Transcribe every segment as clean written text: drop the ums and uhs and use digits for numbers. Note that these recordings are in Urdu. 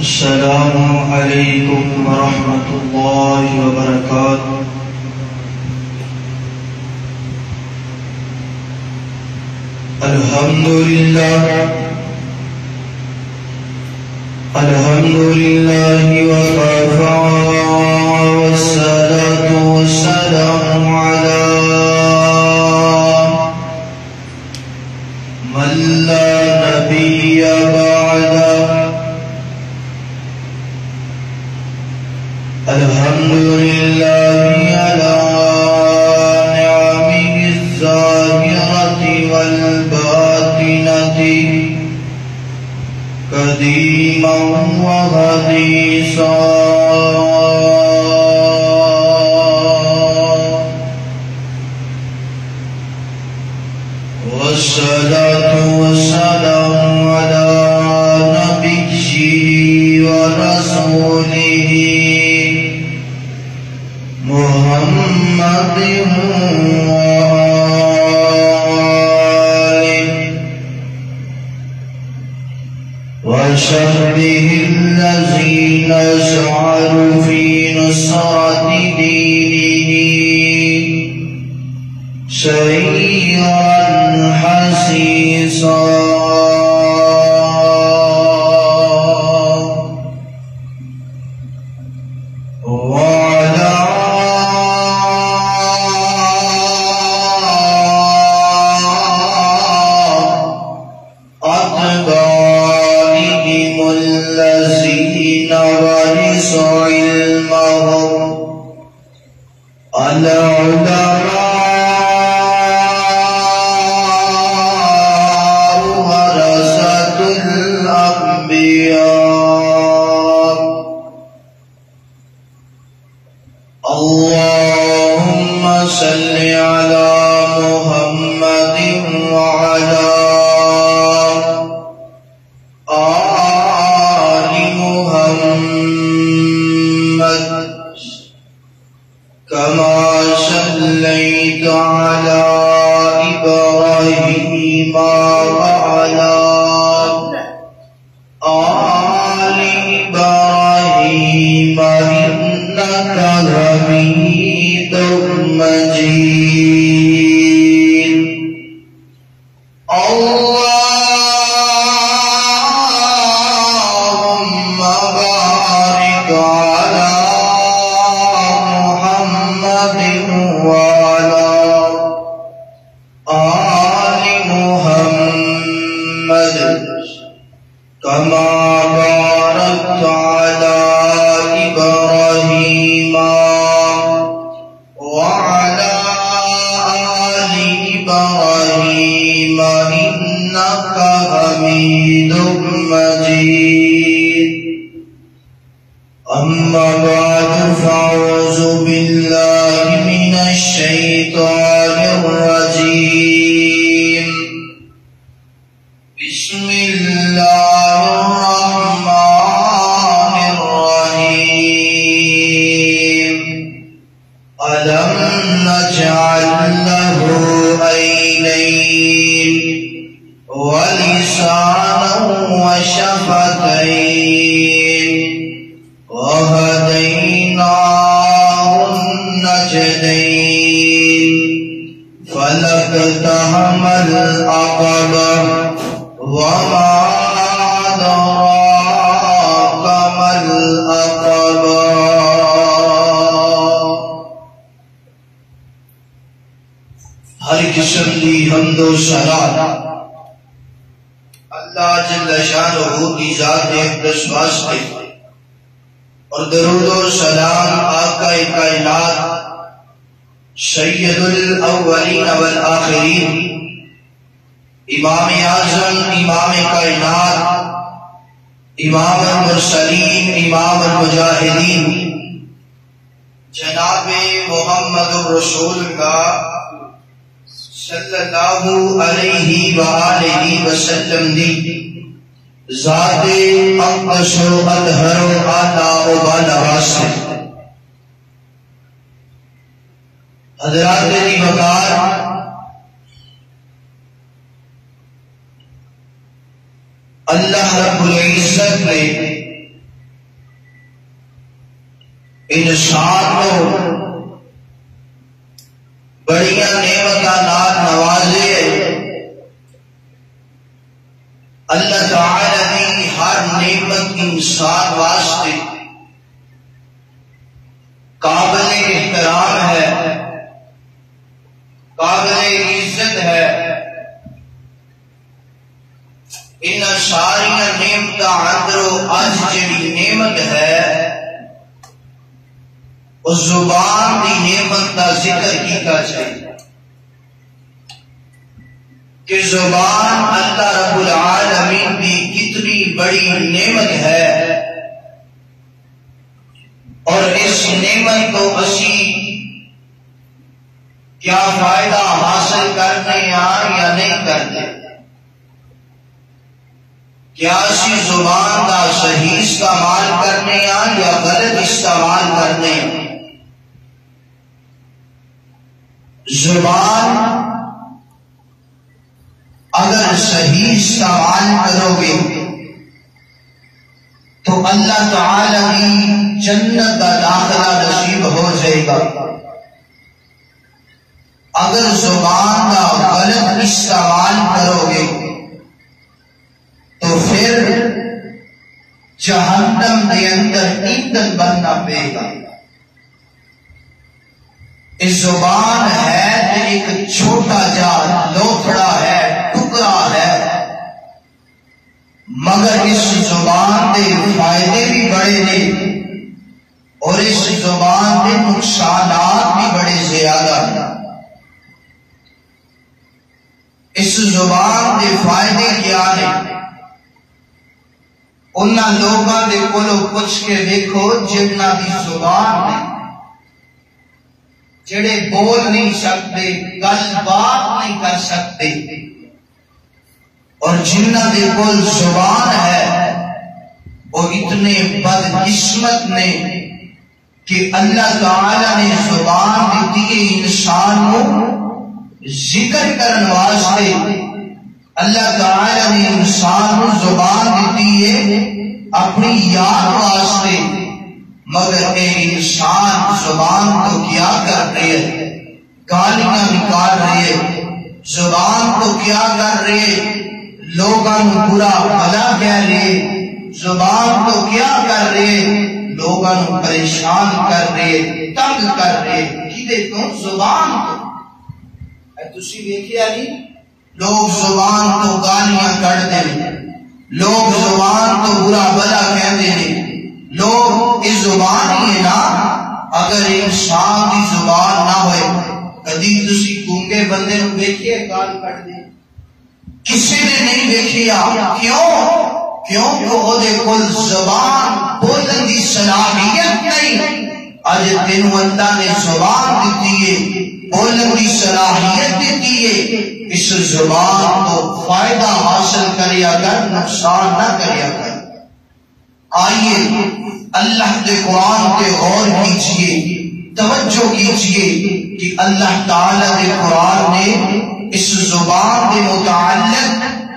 السلام علیکم ورحمۃ اللہ وبرکاتہ۔ الحمد للہ وکفی والصلاة والسلام علی من لا نبی بعدہ۔ الحمد للہ علی نعمه الظاہرة والباطنة قدیما وحدیثا، والصلاة والسلام على نبيه ورسوله محمد وآله وصحبه الذين سعوا في نصرة دينه سيرا حسيسا، اور درود و سلام آقا کائنات سید الاولین والآخرین امام اعظم امام کائنات امام المرسلین امام المجاہدین جناب محمد رسول کا صلی اللہ علیہ وآلہ وسلم دی ذات اقدس و اطہر و اعلیٰ و بالغ سے حضرات دی وقار اللہ رب العزت نے انسان کو بڑیاں نعمتاں نال نوازے، اللہ تعالی دی ہر نعمت انسان واسطے قابل احترام ہے، قابل عزت ہے۔ ان ساری نعمت اندروں اج جڑی نعمت ہے اس زبان دی نعمت کا ذکر کیتا چاہیے کہ زبان اللہ رب العالمین کی کتنی بڑی نعمت ہے، اور اس نعمت کو اسی کیا فائدہ حاصل کرنے یا نہیں کرتے، کیا اسی زبان کا صحیح استعمال کرنے یا غلط استعمال کرنے۔ زبان اگر صحیح استعمال کرو گے تو اللہ تعالی کی جنت کا داخلہ نصیب ہو جائے گا، اگر زبان کا غلط استعمال کرو گے تو پھر جہنم کے اندر ایندھن بننا پڑے گا۔ اس زبان ہے تو ایک چھوٹا جا لوتھڑا ہے، ٹکڑا ہے، مگر اس زبان کے فائدے بھی بڑے نے اور اس زبان کے نقصانات بھی بڑے زیادہ ہیں۔ اس زبان کے فائدے کیا ہیں؟ انہاں لوگوں کے کولوں پوچھ کے دیکھو جنہاں دی زبان ہے، جڑے بول نہیں سکتے، گل بات نہیں کر سکتے، اور جنہاں دے کول زبان ہے وہ اتنے بد قسمت نے کہ اللہ تعالی نے زبان دیتی ہے انسان کو ذکر کرنے واسطے، اللہ تعالی نے انسان کو زبان دیتی ہے اپنی یاد واسطے، مگر اے انسان زبان کو کیا کر رہے ہیں؟ گالیاں نکال رہے ہیں، زبان کو کیا کر رہے ہیں؟ لوگوں برا بھلا کہہ رہے، زبان کو کیا کر رہے؟ لوگوں پریشان کر رہے، تنگ کر رہے، کدے تو زبان کو۔ تسی دیکھیا نہیں لوگ زبان کو گالیاں کڑتے ہیں، لوگ زبان کو برا بھلا کہتے ہیں، لوگ اس زبان ہی ہے نا، اگر انسان کی زبان نہ ہوئے، کدی تسی گونگے بندے نو دیکھیے گال کٹ دے؟ کسی نے نہیں دیکھیا، کیوں وہ دے کل زبان بولن دی صلاحیت نہیں۔ اج تینوں اللہ نے زبان دیتی ہے، بولن کی صلاحیت دیتی ہے، اس زبان کو فائدہ حاصل کریا کر، نقصان نہ کریا کر۔ آئیے اللہ کے قرآن پہ غور کیجئے، توجہ کیجئے کہ اللہ تعالی کے قرآن نے اس زبان کے متعلق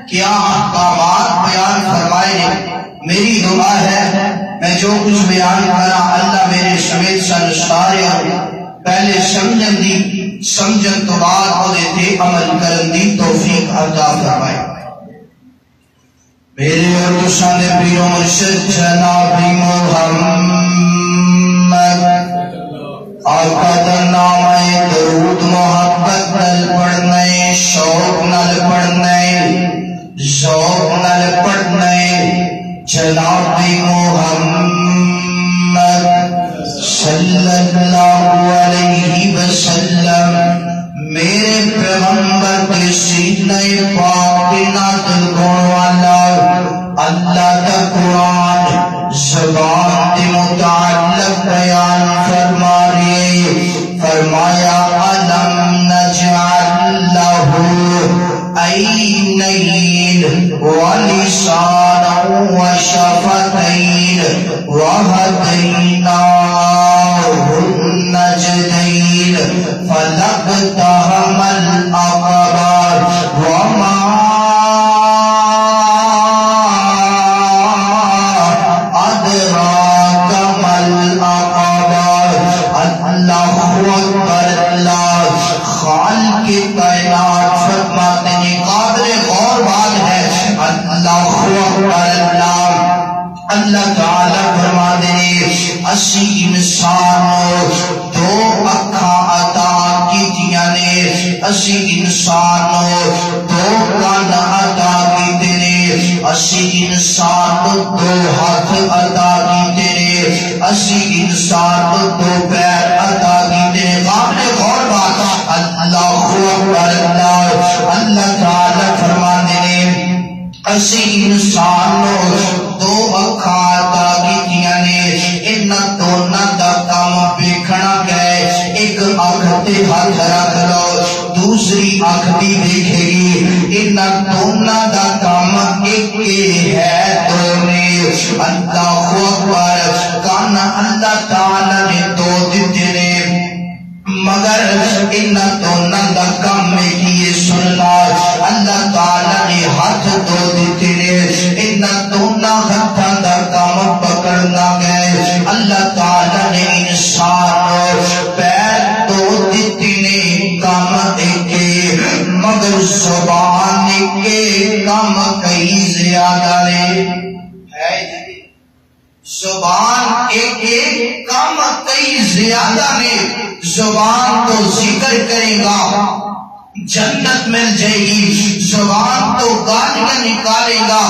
کیا احکامات بیان فرمائے ہیں۔ میری دعا ہے میں جو کچھ بیان کرا اللہ میرے سمیت سن سارے پہلے سمجھن دی، سمجھن تو بعد وہ دیتے عمل کرن دی توفیق عطا فرمائے۔ میرے اور تسانے پیرو مرشد جناب محمد آقا دا نام درود محبت نل پڑھنے، شوق نل پڑھنے، ذوق نل پڑھنے، جناب محمد صلی اللہ علیہ وسلم میرے پیغمبر کے سینے پاک نازل کرنے والا اللہ کا قرآن زبان کے متعلق بیان فرما رہے، فرمایا أَلَمْ نَجْعَلْ لَهُ عَيْنَيْنِ وَلِسَانًا وَشَفَتَيْنِ وَهَدَيْنَاهُ النَّجْدَيْنِ فَلَاقْتَحَمَ الْعَقَبَةَ وَمَا أَدْرَاكَ مَا الْعَقَبَةُ اسی انسان دو کان عطا کیتے نے، اسی انسان دو ہاتھ عطا کیتے نے، اسی انسان دو پیر عطا کیتے نے۔ قابل غور بات اللہ اکبر اللہ تعالی فرماتے ہیں اسی انسان دو اکھاں عطا کیتیاں نے، انہاں دوناں دا کام ویکھنا گئے، ایک اکھ تے ہاتھ رکھ لو دوسری اکھ بھی دیکھے گی، انہاں دوناں دا کام ایک ہے دو نے۔ اللہ اکبر کان اللہ تعالی نے دو دیتے نے مگر انہاں دوناں دا کام کیے سننا، اللہ تعالی نے ہاتھ دو دیتے نے، انہاں دوناں ہاتھاں دا کام پکڑنا گئے، اللہ تعالی نے انسان پیر دو دیتے نے کام ایک مگر زبان کے کام کئی زیادہ نے۔ زبان ایک کام کئی زیادہ نے، زبان تو ذکر کرے گا جنت مل جائے گی، زبان تو گالیاں نکالے گا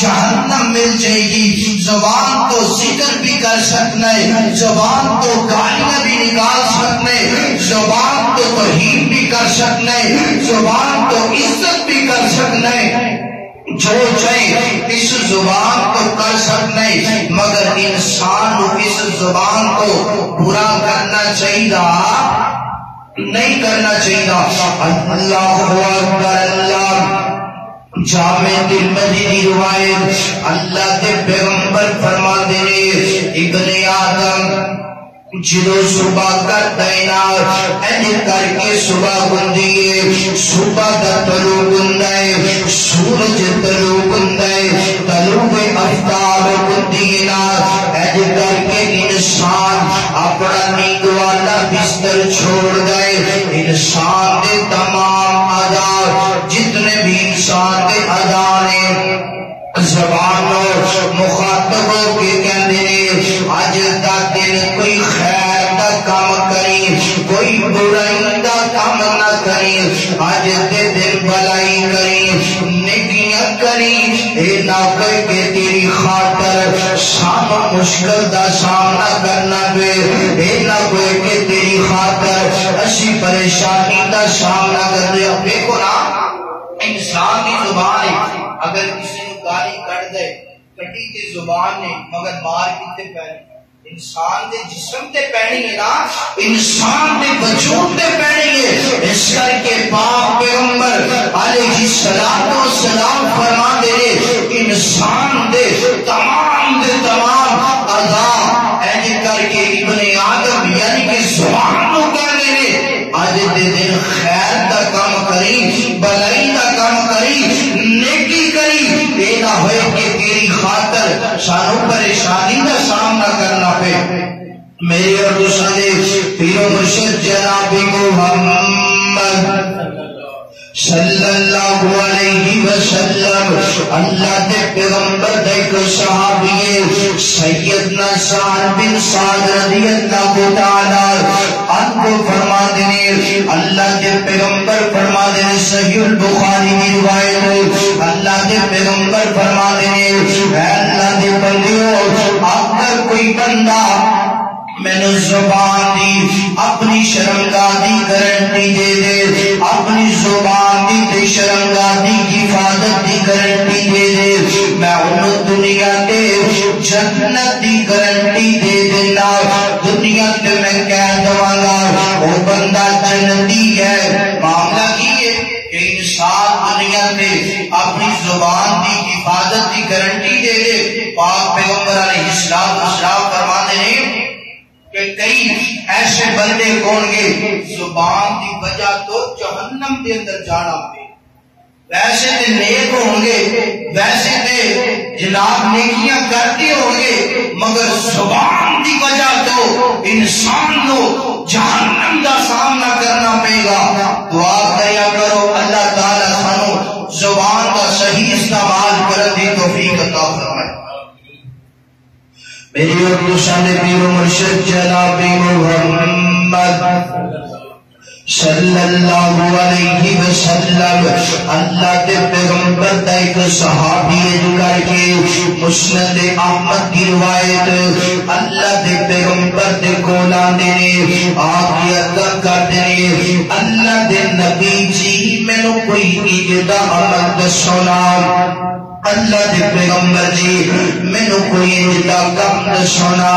جہنم مل جائے گی، زبان تو ذکر بھی کر سکنا ہے، زبان تو گالیاں بھی نکال سکنا ہے، زبان تو توہین بھی کر سکنا ہے، زبان تو عزت بھی کر سکنا ہے، جو چاہے اس زبان کو کر سکنا ہے، مگر انسان اس زبان کو برا کرنا چاہیے نہیں کرنا چاہیے۔ اللہ اکبر اللہ جامع ترمذی روایت اللہ کے پیغمبر فرماتے ہیں ابن آدم جدو صبح کا دینا این کر کے صبح گندی ہے، صبح کا طلوع گندہ ہے، سورج طلوع گندہ ہے، طلوع آفتاب گندی نا این کر کے انسان اپنا نیند والا بستر چھوڑ گئے، انسان دے تمام ادا جتنے بھی انسان دے ادا نے زبانوں مخاطبوں کے کہنے آج دا دن کوئی خیر دا کام کریں کوئی برائی دا کام نہ کریں، آج دے دن بلائی کریں نیکیاں کریں، اے نہ کوئی کہ تیری خاطر سام مشکل دا سامنا کرنا پے، اے نہ کوئی کہ تیری خاطر اسی پریشانی دا سامنا کرنے اپنے کو نا انسان کی زبان ہے، اگر کسی نے گالی کٹ دے کٹی تے زبان نے مگر مار کتے پہنی، انسان دے جسم تے پہنی ہے نا، انسان دے وجود تے پہنی ہے، اس کر کے پاک پیغمبر علیہ السلام فرما دے انسان دے تمام اعضاء ایسے کر کے ابن آدم یعنی کہ زبان کو کہہ دے آج دے دن خیر دا کام کری بلائی دا کام کری نیکی کری، بے نہ ہوئے کہ تیری خاطر سانو پریشانی دا سامنا کرنا پہ۔ میرے اور دوسرے پیر و مرشد جناب محمد صلی اللہ علیہ وسلم اللہ دے پیغمبر دے کو صحابی سیدنا سعد بن سعد رضی اللہ تعالی عنہ فرما دینے اللہ دے پیغمبر فرما دینے صحیح البخاری کی روایت اللہ دے پیغمبر فرما دینے اے اللہ دے بندیوں اگر کوئی بندہ میں نے زبان دی اپنی شرمگاہ دی گارنٹی دے دے، اپنی زبان دی شرمگاہ دی حفاظت دی گارنٹی دے دے، میں انہوں دنیا تے جنت دی گارنٹی دے دینا، دنیا تے میں کہہ دواں وہ بندہ جنتی ہے۔ معاملہ کی ہے کہ انسان دنیا تے اپنی زبان دی حفاظت دی گارنٹی دے دے، پاک پیغمبر علیہ السلام فرماتے ہیں کہ کئی ایسے بندے کون گے زبان دی وجہ تو جہنم دے اندر جانا پہ، ویسے تے نیک ہوں گے ویسے تے جناب نیکیاں کرتے ہوں گے مگر زبان دی وجہ تو انسان کو جہنم دا سامنا کرنا پے گا۔ دعا کیا کرو اللہ تعالی سانو زبان کا صحیح استعمال کرنے دی توفیق عطا فرمائے۔ میری اور دوسرے پیر و مرشد جناب محمد صلی اللہ علیہ وسلم اللہ کے پیغمبر دا ایک صحابی کر کے مسند احمد کی روایت اللہ کے پیغمبر دے کول آندے نے آپ کی عطا کرتے نے اللہ دے نبی جی مینوں کوئی عید دا عمل دسو نا اللہ دے پیغمبر جی مینوں کوئی انجدا کم دسونا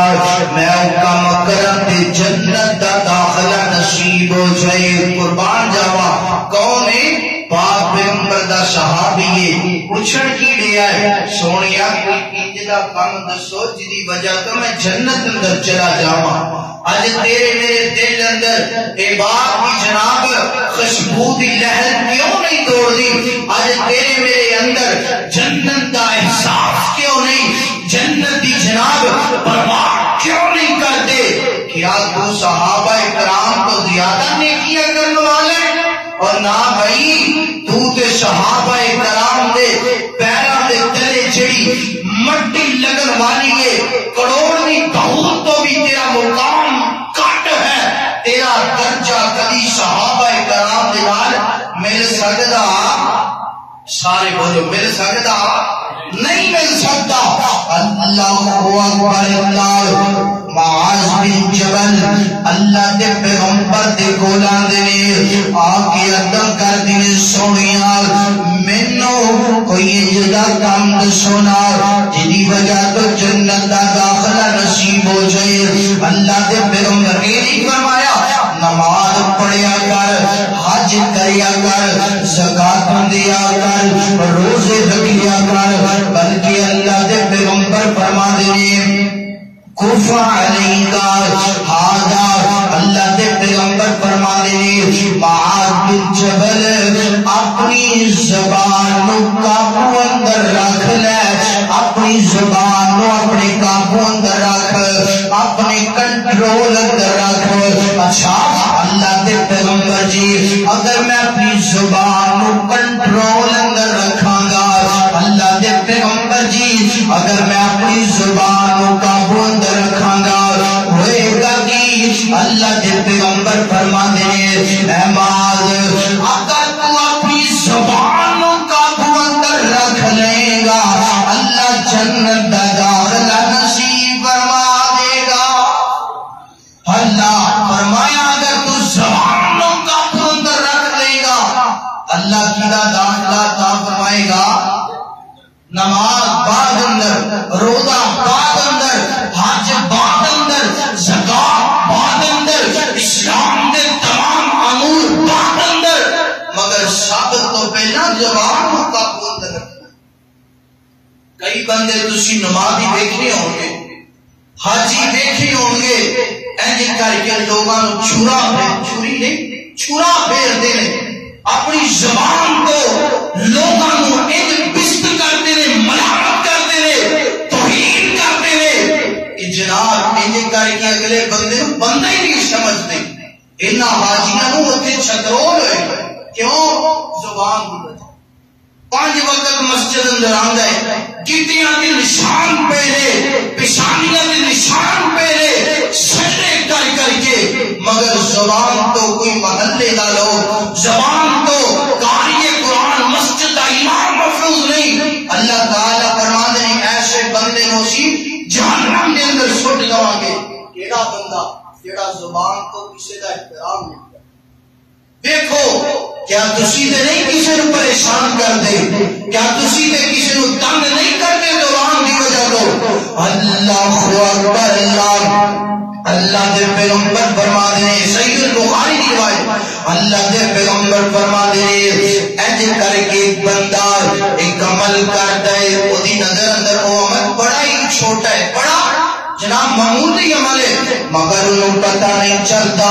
میں او کم کرن تے جنت دا داخلہ نصیب ہو جائے قربان جاوا کون ہے پاک پیغمبر دا صحابی ہے پوچھن کی لیا ہے سونیا کوئی انجدا کم دسو جدی وجہ تو میں جنت اندر چلا جاواں آج تیرے میرے دل اندر اے بات کی جناب خوشبو دی لہر کیوں نہیں توڑ دی آج تیرے میرے اندر جنت کا احساس کیوں نہیں جنت دی جناب پرواہ کیوں نہیں کرتے کیا تو صحابہ کرام تو زیادہ نیکیاں کرنے والے اور نہ بھائی تو تے صحابہ کرام دے پیروں دے تلے چڑی مٹی لگن والی ہے کروڑویں بہت تو بھی تیرا مقام کٹ ہے تیرا درجہ کبھی صحابہ کرام دے نال مل سکدا سارے بولو مل سکدا نہیں مل سکتا اللہ اکبر اللہ معاذ بن جبل اللہ دے پیغمبر دے کول آندے نے آ کے عطا کر دی سونیا مینوں کوئی جدا کام دسونا جدی وجہ تو جنت دا داخلہ نصیب ہو جائے اللہ دے پیغمبر نے نہیں فرمایا نماز پڑھیا کر حج کریا کر زکات دیا کر روزے رکھیا کر بلکہ اللہ دے پیغمبر فرما دے کفا علیکا ہادا اللہ دے پیغمبر فرما دے معاذ بن جبل اپنی زبان قابو اندر رکھ لے اپنی زبان اپنے قابو اندر رکھ اپنے کنٹرول اندر رکھ اچھا اللہ دے پیغمبر جی اگر میں اپنی زبان کنٹرول اندر رکھاں گا اللہ دے پیغمبر جی اگر میں اپنی زبان قابو اندر رکھاں گا ہوئے گا کہ اللہ دے پیغمبر فرما دے اے معاذ اگر تو اپنی زبان قابو اندر رکھ لے گا اللہ جنت دا داخلہ نصیب فرما دے گا اللہ فرمایا اگر تو زبان قابو اندر رکھ لے گا اللہ کی داخلہ عطا فرمائے گا نماز بعد اندر روزہ بعد اندر حج بعد اندر زکات بعد اندر اسلام دے تمام امور بعد اندر مگر سب تو پہلا زبان کو قابو اندر رکھنا کئی بندے تسی نمازی دیکھنے ہوں گے حاجی دیکھنے ہوں گے اینج کر کے لوگاں نو چھرا چھری نہیں چھرا پھیر دے اپنی زبان کو لوگاں نو اینج پست کرتے نے ملامت کرتے نے توہین کرتے نے کہ جناب اینج کر کے اگلے بندے نو بندہ ہی نہیں سمجھتے انہاں حاجیاں نو اوتھے چھترول ہوئے کیوں زبان دی وجہ 5 وقت مسجد اندر آندا ہے گٹیاں دے نشان پہلے پیشانیاں دے نشان پہلے سجدے کر کر کے مگر زبان تو کوئی محلے دا لو زبان تو قاری قرآن مسجد دا امام محفوظ نہیں اللہ تعالیٰ فرماندے ہیں ایسے بندے نو سی جہنم دے اندر سٹ جاواں گے کیڑا بندہ جیڑا زبان کو کسی دا احترام نہیں کرتا دیکھو کیا تسی تے نہیں کسی نو پریشان کر دے کیا تسی تے کسی نو تنگ نہیں کرتے زبان دی وجہ تو اللہ اکبر اللہ دے پیغمبر فرما دے صحیح البخاری کی روایت اللہ دے پیغمبر فرما دے ایج کر کے ایک بندہ ایک عمل کرتا ہے او دی نظر اندر وہ عمل بڑا ہی چھوٹا ہے بڑا جناب محمود ہی عمل ہے مگر انہوں پتہ نہیں چلتا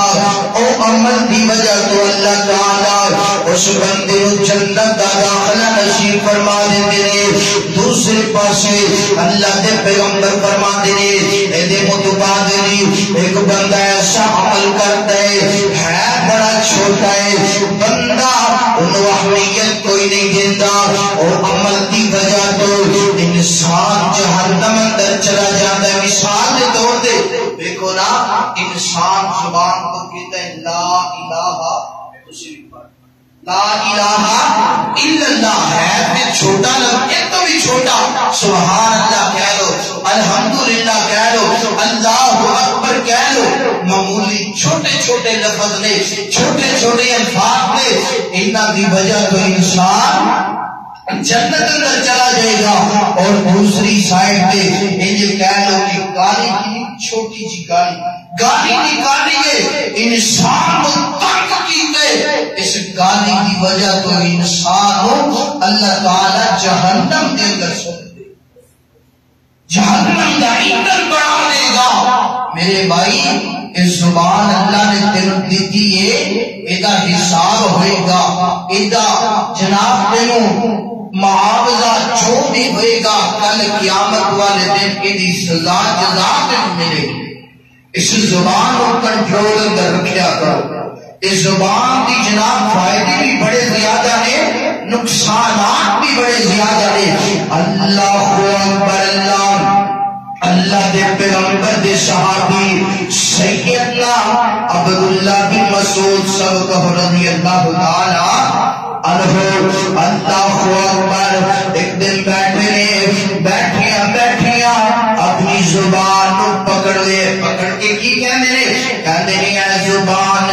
او عمل دی وجہ تو اللہ تعالیٰ اس بندے نو جنت دا داخلہ نصیب فرما دیتے ہیں دوسرے پاسے اللہ دے پیغمبر فرما دیتے اے دے متبادلی ایک بندہ ایسا عمل کرتا ہے بڑا چھوٹا ہے بندہ انہوں اہمیت کوئی نہیں دیتا اور عمل دی وجہ تو انسان جہنم اندر چلا جاتا ہے مثال دے طور دے دیکھو نا انسان زبان کو کہتا ہے لا الہ لا الہ الا اللہ ہے میں چھوٹا لفظ ایک تو بھی چھوٹا سبحان اللہ کہہ لو الحمدللہ کہہ لو اللہ اکبر کہہ لو معمولی چھوٹے چھوٹے لفظ نے چھوٹے چھوٹے الفاظ نے انہاں دی وجہ تو انسان جنت اندر چلا جائے گا اور دوسری سائڈ پہ یہ کہہ لو کہ گالی کی چھوٹی جی گالی نکالی ہے انسان کو تنگ کیتے اس گالی کی وجہ تو انسان ہو اللہ تعالی جہنم کے اندر سن دے جہنم کا ایندھن بنا دے گا میرے بھائی اس زبان اللہ نے تینوں دیتی ہے ایدہ حساب ہوئے گا ایدہ جناب تینوں معاوضہ جو بھی ہوئے گا کل قیامت والے دن ایدی سزا جزا تینوں ملے گی اس زبان کو کنٹرول اندر رکھیا کرو اس زبان کی جناب فائدے بھی بڑے زیادہ ہیں نقصانات بھی بڑے زیادہ ہیں اللہ اکبر اللہ دے پیغمبر دے صحابی سیدنا عبداللہ بن مسعود سبقہ رضی اللہ تعالی عنہ اللہ اکبر ایک دن بیٹھیاں اپنی زبان کو پکڑ کے کی کہندے نے اے زبان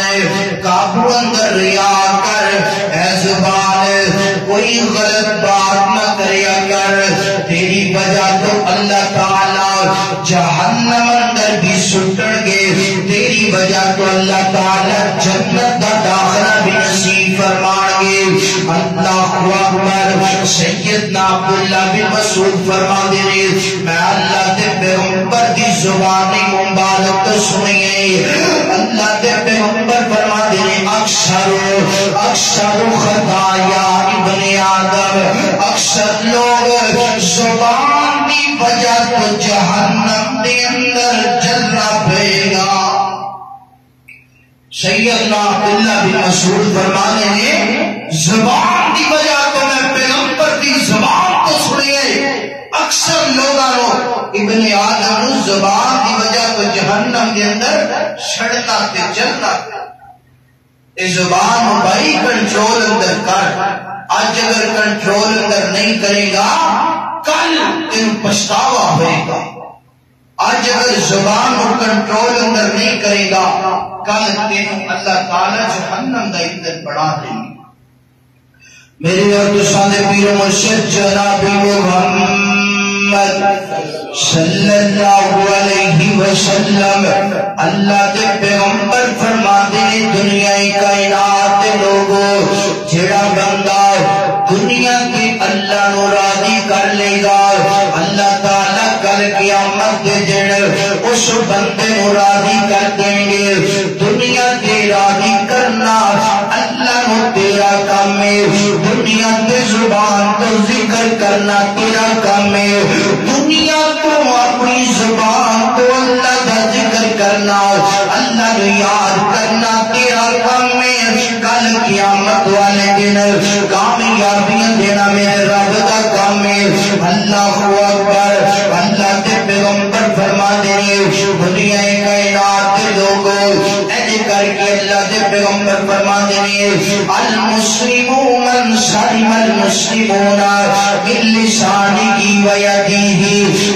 قابو اندر ریا کر اے زبان کوئی غلط بات نہ کریا کر تیری وجہ تو اللہ تعالی جہنم اندر بھی سٹن گے تیری وجہ تو اللہ تعالی جنت دا داخلہ بھی نصیب فرمان گے اللہ اکبر سیدنا عبداللہ بن مسعود فرما دے میں اللہ دے پیغمبر دی زبان مبارک تو سنیے اللہ دے پیغمبر فرما دے اکثر خطایا ابن آدم اکثر لوگ زبان دی وجہ تو جہنم دے اندر جلنا پڑے گا سیدنا عبداللہ بن مسعود فرمانے ہیں زبان دی وجہ تو میں پیغمبر دی زبان کو سنیے اکثر لوگوں ابن آدم زبان دی وجہ تو جہنم کے اندر چھڑنا تے جلنا اس زبان کو بھائی کنٹرول اندر کر آج اگر کنٹرول اندر نہیں کرے گا کل تین پچھتاوا ہوئے گا آج اگر زبان کو کنٹرول اندر نہیں کرے گا کل تین اللہ تعالی جہنم دا ایندھن بڑھا دیں گے میرے اور دوستان پیر مرشد جناب محمد صلی اللہ علیہ وسلم اللہ کے پیغمبر فرماتے ہیں دنیا کائنات لوگوں جڑا بندہ دنیا کی اللہ نو راضی کر لے گا اللہ تعالی کل قیامت کے دن اس بندے نو راضی کر دیں گے دنیا کے راضی کرنا اللہ نو تیرا کام ہے دنیا کے زبان کو ذکر کرنا تیرا کام ہے دنیا کو اپنی زبان کو اللہ کا ذکر کرنا اللہ کو یاد کرنا تیرا کام ہے کل قیامت والے دن کامیابیاں دینا میرے رب کا کام ہے اللہ اکبر اللہ کے پیغمبر فرما دے دنیا کائنات کے لوگوں ایسے کر کے اللہ کے پیغمبر فرما دے المسلمون من سلم المسلمون من لسانه ويده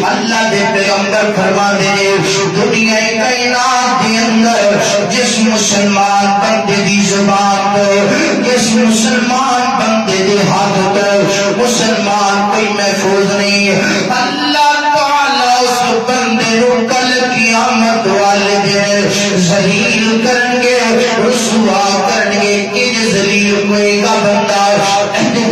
اللہ کے پیغمبر فرما دے دنیا کائنات کے اندر جس مسلمان بندے دی زبان کو جس مسلمان بندے دے ہاتھ کو مسلمان کوئی محفوظ نہیں اللہ تعالی اس بندے کو کل قیامت والے دن ذلیل کریں گے رسوا کریں گے کہ ذلیل کوئی کا بندہ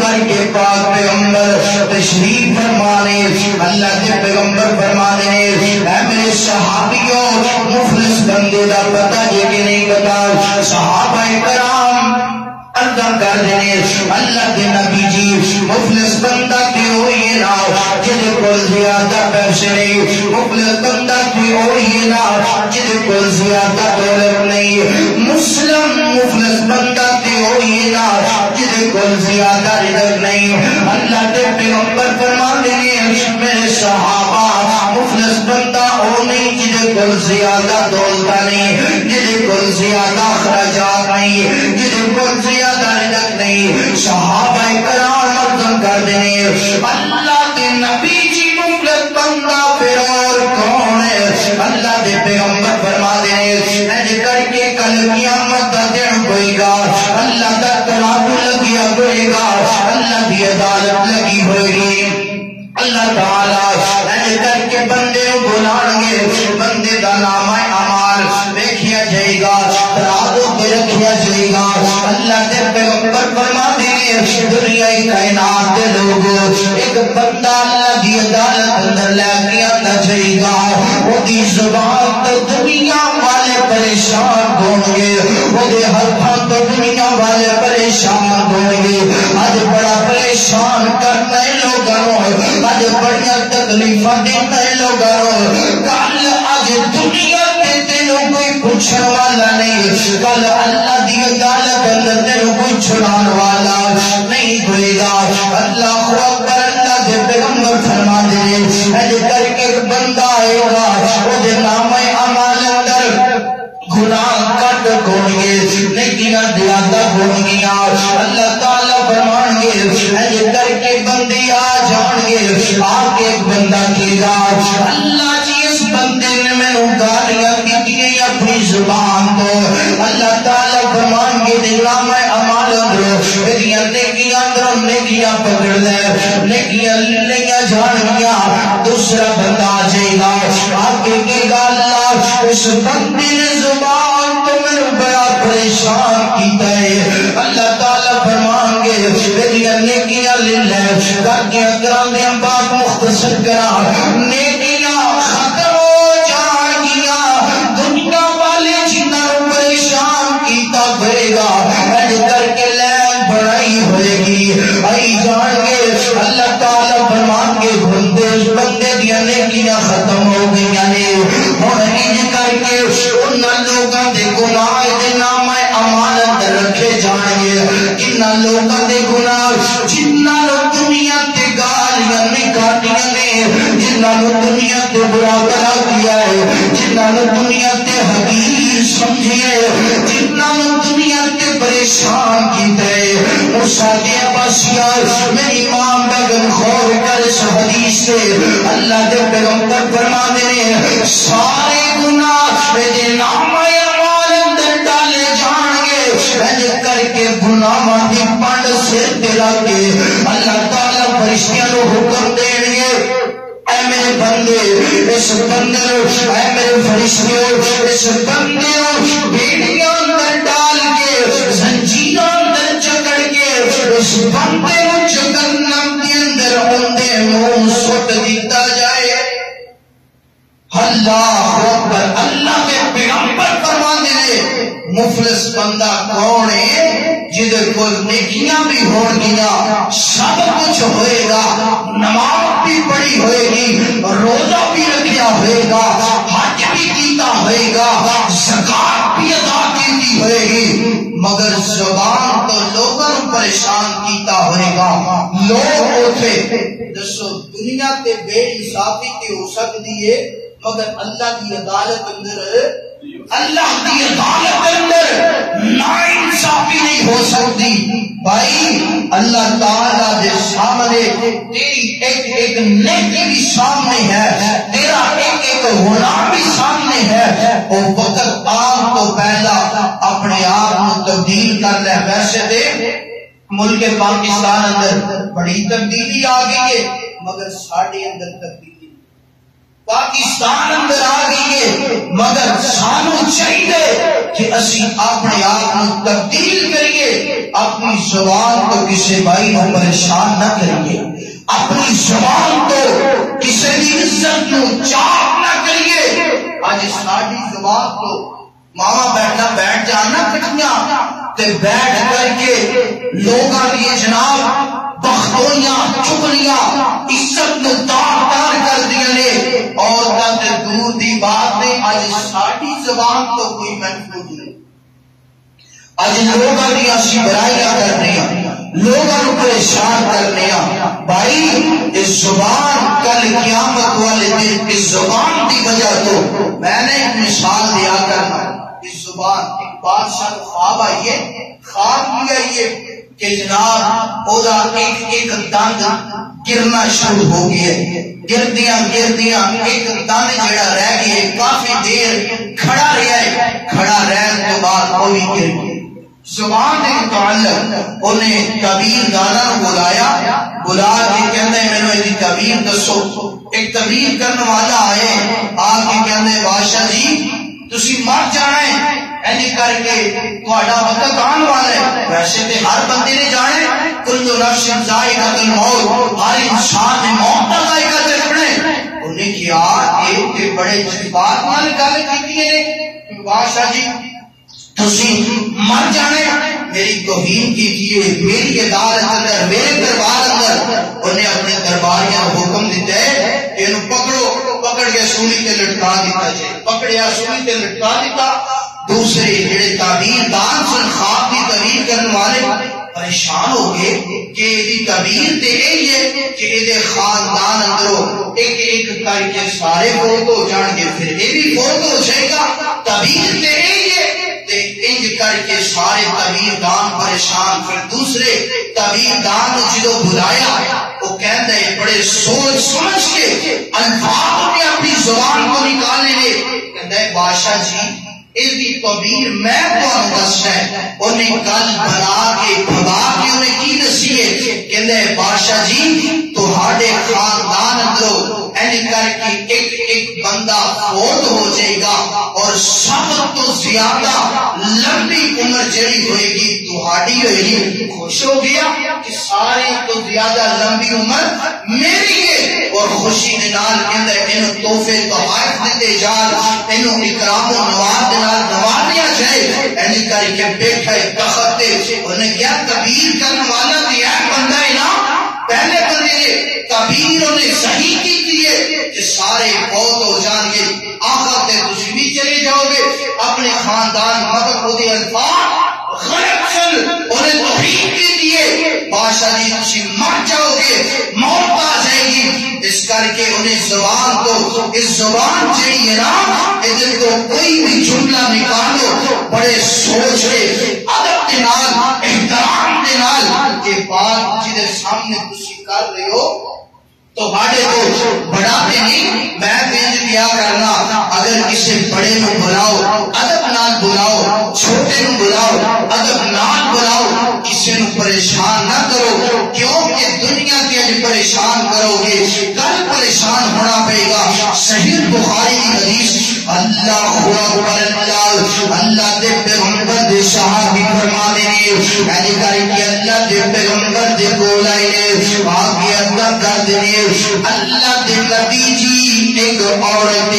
کر کے پاک پیغمبر تشریف فرمانے اللہ کے پیغمبر فرمانے اے میرے صحابیوں مفلس بندے دا پتہ یہ کہ نہیں پتا صحابہ کرام اللہ کر دینے اللہ کے نبی جی مفلس بندہ کی ہوئی نا جدے کو زیادہ پیسے نہیں مفلس بندہ کی ہوئی نا جدے کو زیادہ دولت نہیں مسلم مفلس بندہ کی ہوئی نا جدے کو زیادہ رزق نہیں اللہ کے پیغمبر فرما دینے میرے صحابہ مفلس بندہ ہو نہیں جدے کو کول زیادہ دولت نہیں، جدے کول زیادہ اخراجات نہیں، جدے کول زیادہ رزق نہیں، صحابہ کرام مردم کر دینے اللہ کے نبی جی مفلت بندہ پھر اور کون ہے؟ اللہ دے پیغمبر فرما دینے ایج کر کے کل قیامت دا دن ہوئے گا، اللہ دا ترازو لگیا ہوئے گا، اللہ دی عدالت لگی ہوئے گی، اللہ تعالیٰ ایج کر کے بندے بلان گے، بندے دا نام اعمال دیکھیا جائے گا، ترازو پہ رکھیا جائے گا، اللہ دے پیغمبر فرما دینے دنیا کائنات دے لوگوں ایک بندہ اللہ دی عدالت اندر لے کے آنا جائے گا، وہ دی زبان تو دنیا والے پریشان ہوں گے، وہ دے حرفاں تو دنیا والے پریشان ہوں گے، آج بڑا پریشان کرنا ہے لوگوں، آج بڑیا تکلیفاں دینا ہے لوگوں، کل آج دنیا کے دنوں کوئی پوچھنے والا نہیں، کل اللہ دی عدالت اندر دنوں کوئی چھڑان والا نہیں ہوئے گا، اللہ اکبر، اللہ دے پیغمبر فرما دے ایج کر کے ایک بندہ آئے گا، وہ دے نام اعمال اندر گناہ کٹ گھونگے نیکیاں زیادہ گھونگیاں، اللہ تعالیٰ فرمان گے ایج کر کے بندے آ جان گے، آ کے ایک بندہ کی گا اللہ جی اس بندے نے میں گالیاں کی اپنی زبان تو اللہ تعالیٰ فرمان گے نام اعمال اندر میریاں نیکیاں اندر نیکیاں پکڑ لے، نیکیاں لیاں جان گیا، دوسرا بندہ آ جائے گا، آگے کے گا اللہ اس بندے نے زبان تو میں بڑا پریشان کیتا ہے، اللہ تعالیٰ فرمان گے میریاں نیکیاں لے لے، گالیاں کرام دیاں بات مختصر کرا، نیکیاں ختم ہو جان گیا، دنیا والے جنہوں پریشان کیتا ہوئے گا ایج کر کے لین بڑائی ہوئے گی، آئی جان گے اللہ تعالیٰ فرمان کے بندے دیا نیکیاں ختم ہو گئی نے، ہن انج کر کے انہاں لوگاں دے گناہ دے نام اعمال اندر رکھے جان گے، کنہاں لوگاں دے گناہ جنہاں نو دنیا تے گالیاں نکاٹیاں نے، جنہاں نو دنیا تے برا بلا کیا ہے، جنہاں نو دنیا تے حقیر سمجھے، جنہاں نو دنیا تے پریشان کیتے وہ سادے عباسیاں میری ماں بیگم خور کر اس حدیث سے اللہ دے پیغمبر فرما دے سارے گناہ میرے نام اعمال اندر ڈالے جان گے، ایج کر کے گناہاں دی پنڈ سر تے رکھ کے اللہ تعالیٰ فرشتیاں نو حکم دیں گے اے میرے بندے اس بندے اے میرے فرشتوں اس بندے بیڑیاں اندر ڈال کے زنجیراں اندر جکڑ کے اس بندے کو جہنم کے اندر اوندے منہ سٹ دیتا جائے، اللہ اکبر، اللہ کے پیغمبر فرما دے مفلس بندہ کون ہے جدے کو نیکیاں بھی ہو گیا، سب کچھ ہوئے گا، نماز بھی پڑھی ہوئے گی، روزہ بھی رکھیا ہوئے گا، حج بھی کیتا ہوئے گا، زکات بھی ادا کی ہوئے گی، مگر زبان تو لوگوں پریشان کیتا ہوئے گا، لوگ اوتھے دسو دنیا تے بے انصافی تے ہو سکتی ہے، مگر اللہ کی عدالت اندر اللہ کی عدالت اندر ناانصافی نہیں ہو سکتی بھائی، اللہ تعالیٰ دے سامنے تیری ایک ایک نیکی بھی سامنے ہے، تیرا ایک ایک گناہ بھی سامنے ہے، وہ وقت آن تو پہلا اپنے آپ کو تبدیل کر لے، ویسے دے ملک پاکستان اندر بڑی تبدیلی آ گئی ہے، مگر ساڑھے اندر تبدیلی پاکستان اندر آ گئی ہے، مگر سانو چاہیے کہ اسی اپنے آپ کو تبدیل کریے، اپنی زبان کو کسی بھائی کو پریشان نہ کریے، اپنی زبان کو کسی کی عزت کو چاک نہ کریے، آج ساری زبان کو ماما بیٹھ جانا کٹیاں تے بیٹھ کر کے لوگاں کی جناب بختویاں چگلیاں عزت نو تار کر دیا نے، عورتاں تے دور دی بات نے، آج ساری زبان تو کوئی محفوظ نہیں، آج لوگاں کی اسی برائیاں کر رہے ہیں، لوگوں کو پریشان کرنے بھائی اس زبان کل قیامت والے دن اس زبان کی وجہ تو میں نے ایک مثال دیا کرنا اس زبان ایک بادشاہ کو خواب آئیے خواب لیا یہ کہ جناب اودا ایک دند گرنا شروع ہو گیا گردیاں ایک دند جڑا رہ گیا کافی دیر کھڑا رہا ہے کھڑا رہنے کے بعد وہ بھی گر گیا زبان کے متعلق انہیں تعبیر دانا بلا کے کہتے ہیں میں نے تعبیر دسو ایک تعبیر کرنے والا آئے آ کے کہتے ہیں بادشاہ جی تسی مر جانا ہے ایسے کر کے تہاڈا وقت آن والا ہے ویسے تے ہر بندے نے جانا ہے کل نفس ذائقۃ الموت ہر انسان نے موت کا ذائقہ چکھنا ہے انہیں کہا ایک تے بڑے جذبات نال گل کیتی ہے بادشاہ جی تسی مر جانے میری توہین کیجیے میری عدالت اندر میرے دربار اندر انہیں اپنے درباریاں حکم دیتا ہے کہ انہوں پکڑ کے سولی تے لٹکا دیتا جائے پکڑیا سولی تے لٹکا دیتا دوسرے جڑے تعبیر دان سن خواب کی تعبیر کرنے والے پریشان ہو گئے کہ یہ تعبیر تے یہی ہے کہ یہ خاندان اندروں ایک کر کے سارے فوت ہو جان گے پھر یہ بھی فوت ہو جائے گا تعبیر تے یہی ہے انج کر کے سارے تعبیر دان پریشان پھر دوسرے تعبیر دان جدو بلایا وہ کہتے ہیں بڑے سوچ سمجھ کے الفاظ نے اپنی زبان کو نکالنے لے کہتے ہیں بادشاہ جی اس کی تعبیر میں تو دس ہے انہیں کل بنا کے بھگا کے انہیں کی دسی ہے کہتے ہیں بادشاہ جی تہاڈے خاندان اندروں این کر کے ایک بندہ فوت ہو جائے گا اور سب تو زیادہ لمبی عمر جڑی ہوئے گی تہاڈی ہوئے گی خوش ہو گیا کہ سارے تو زیادہ لمبی عمر میری ہے اور خوشی دے نال کہندا ہے انہوں تحفے تحائف دیتے جان انہوں اکرام و نواز نوازیا جائے این کر کے بیٹھے تخت تے انہیں کیا تعبیر کرنے والا دیا بندہ ہے نا پہلے بندے نے تعبیر انہیں صحیح کی دیئے کہ سارے فوت ہو جان گے آخر تے تسی بھی چلے جاؤ گے اپنے خاندان مگر خود الفاظ غلط چل انہیں توحید کی دیئے بادشاہ جی تسی مر جاؤ گے موت آ جائے گی اس کر کے انہیں زبان کو اس زبان چاہیے نا ادھر کو کوئی بھی جملہ نکالو بڑے سوچ کے ادب کے نال احترام کے نال کے بعد جدھر سامنے تسی کر رہے ہو تو بڑے کو بڑھاتے نہیں میں بینج دیا کرنا اگر کسی بڑے نو بلاؤ ادب نال بلاؤ چھوٹے نو بلاؤ ادب نال بلاؤ کسی نو پریشان نہ کرو کیونکہ دنیا کے اج پریشان کرو گے کل پریشان ہونا پڑے گا صحیح بخاری کی حدیث اللہ اللہ دے پیغمبر دے صحابی فرما دے یعنی کہ اللہ دے پیغمبر دے کول آئے آگے ادب کر دے اللہ دے نبی جی ایک عورت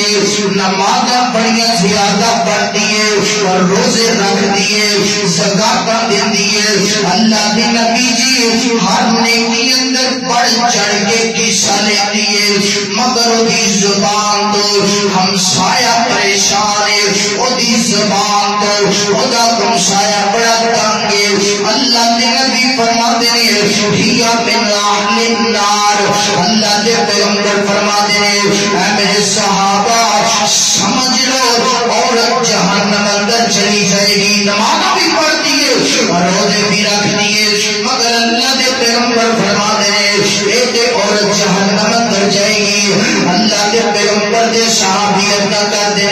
نماز بڑی زیادہ پڑھتی ہے اور روزے رکھتی ہے زکات دیتی ہے اللہ دے نبی جی ہر نیکی اندر بڑھ چڑھ کے حصہ لیتی ہے مگر وہی زبان تو ہمسایہ پریشان ہے وہی زبان تو خدا ہمسایہ بڑا تنگ ہے اللہ دے نبی فرماتے ہیں ہیا من اہل النار اللہ دے پیغمبر فرماتے ہیں اے میرے صحابہ سمجھ لو عورت جہنم اندر چلی جائے گی نماز بھی پڑھتی ہے اور روزے بھی رکھتی ہے مگر اللہ دے پیغمبر فرماتے ہیں ایک عورت جہنم اندر جائے گی اللہ دے پیغمبر دے صحابیت نہ کر دے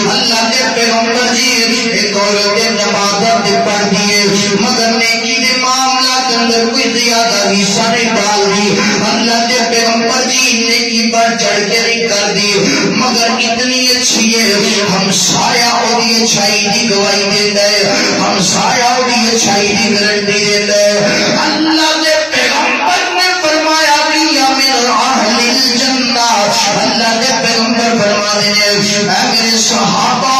اللہ دے پیغمبر جی ایک عورت نماز بھی پڑھتی ہے مگر نیکی دے معاملات اندر کوئی زیادہ حصہ نہیں ڈال دی اللہ دے پیغمبر جی نیکی پر چڑھ کے نہیں کر دی مگر اتنی اچھی ہے ہمسایہ وہی اچھائی کی گواہی دیتا ہے ہمسایہ وہی اچھائی کی گارنٹی دیتا ہے اللہ دے پیغمبر نے فرمایا یا من اہل الجنہ اللہ دے پیغمبر فرماتے ہیں اے میرے صحابہ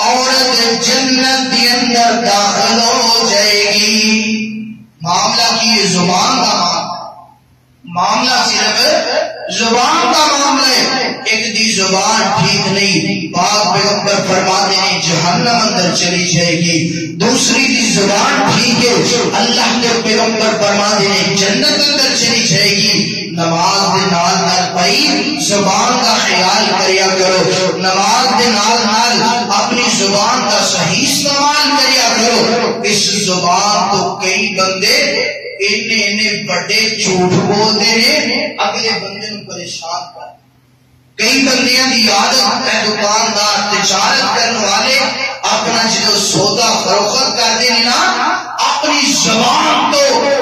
عورت جنت کے اندر داخل ہو جائے گی معاملہ کی زبان کا معاملہ صرف زبان کا معاملہ ہے ایک دی زبان ٹھیک نہیں پاک پیغمبر فرماتے ہیں جہنم اندر چلی جائے گی دوسری دی زبان ٹھیک ہے اللہ کے پیغمبر فرماتے ہیں جنت اندر چلی جائے گی نماز دے نال نال پئی زبان کا خیال کریا کرو، نماز دے نال نال اپنی زبان کا صحیح استعمال کریا کرو۔ اس زبان تو کئی بندے اینے بڑے جھوٹ بولتے ہیں اگلے بندے نو پریشان کر۔ کئی بندیاں دی عادت ہے دکاندار تجارت کرنے والے اپنا جو سودا فروخت کرتے ہیں نا اپنی زبان تو